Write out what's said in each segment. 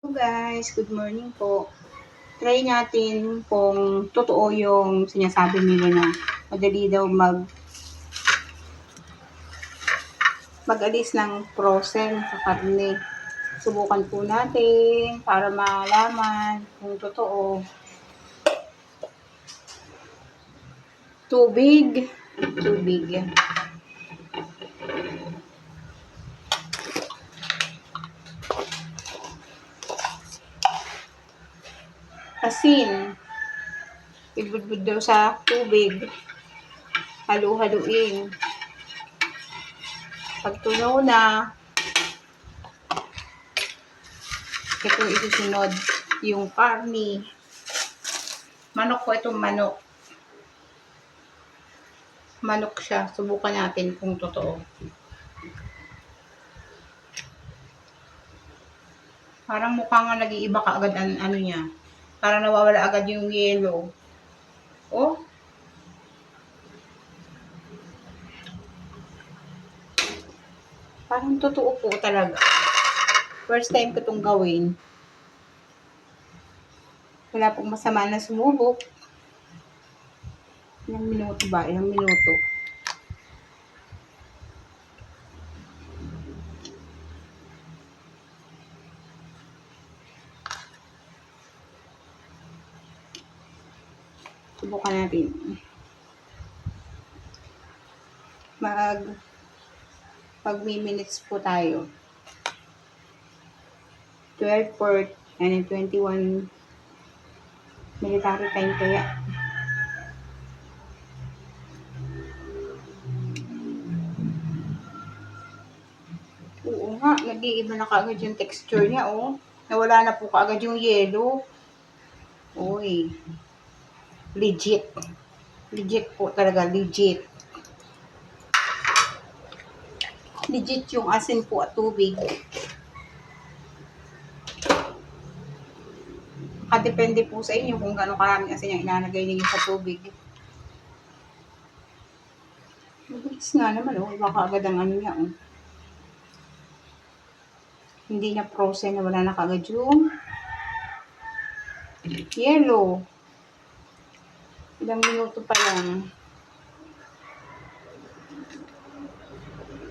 Hello guys, good morning po. Try natin kung totoo yung sinasabi nila na madali daw mag-alis ng frozen sa karne. Subukan po natin para malaman kung totoo. Tubig. Asin, ibudbud daw sa tubig. Halu-haluin. Pag tunaw na, ito isusunod yung karne. Manok po itong manok. Manok siya. Subukan natin kung totoo. Parang mukha nga nag-iiba ka agad ang ano niya. Parang nawawala agad yung yellow. Oh. Parang totoo po talaga. First time ko itong gawin. Wala pong masama na sumubok. Ilang minuto ba? Ilang minuto. Subukan natin. Pag-minutes po tayo. 12 for and 21 military time kaya. Oo nga, nag-iiba na kaagad yung texture niya, oh. Nawala na po kaagad yung yellow. Uy. Legit. Legit po talaga, legit. Legit yung asin po at tubig. Depende po sa inyo kung gaano karaming asin yung ilalagay ninyo sa tubig. Mabilis nga naman, oh. Iba kaagad ang ano niya, oh. Hindi na frozen na wala na kaagad yung yellow. Ilang minuto pa lang.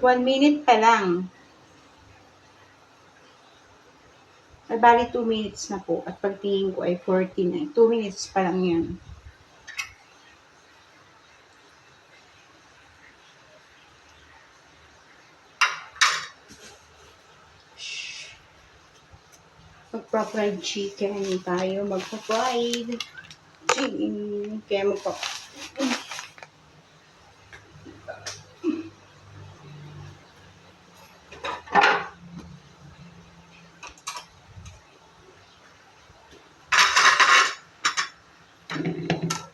1 minute pa lang. Ay, bali 2 minutes na po. At pagtingin ko ay 14 ay 2 minutes pa lang yan. Magpa-fried chicken tayo. Magpa-fried chicken. Kaya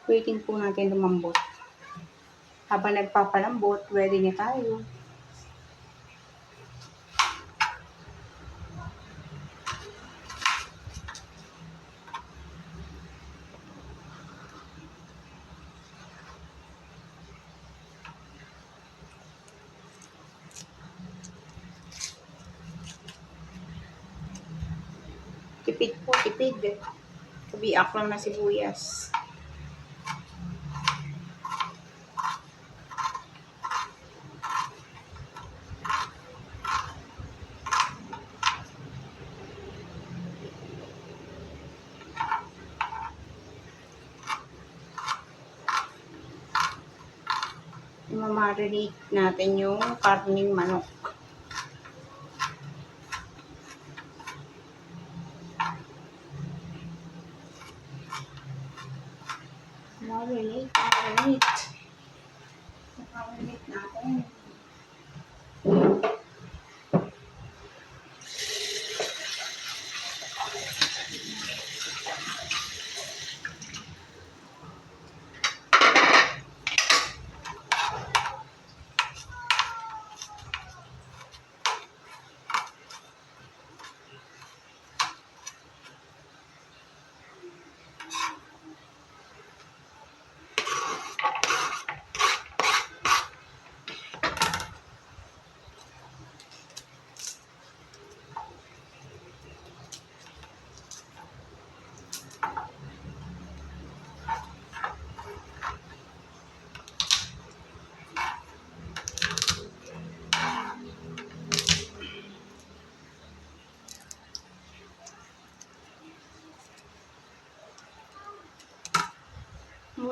waiting po natin lumambot. Habang nagpapalambot, ready na tayo. Tipid po, tipid. Kabiak lang na sibuyas. Imamarinate natin yung karning manok. Marinate natin.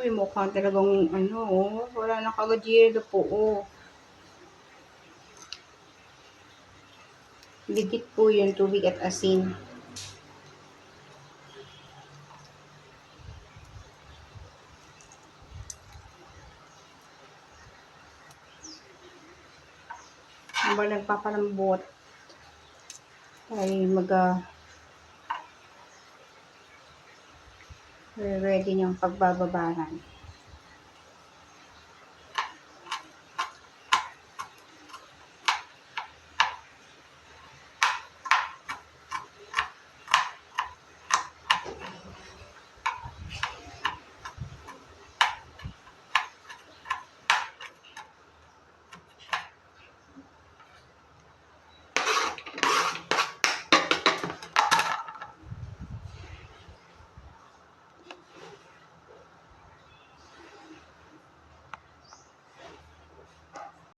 Uy, mukhang talagang ano, oh. Wala na kagad yelo po, oh. Ligit po yung tubig at asin. Ano ba nagpapalambot? Ay ready niyang pagbababaran.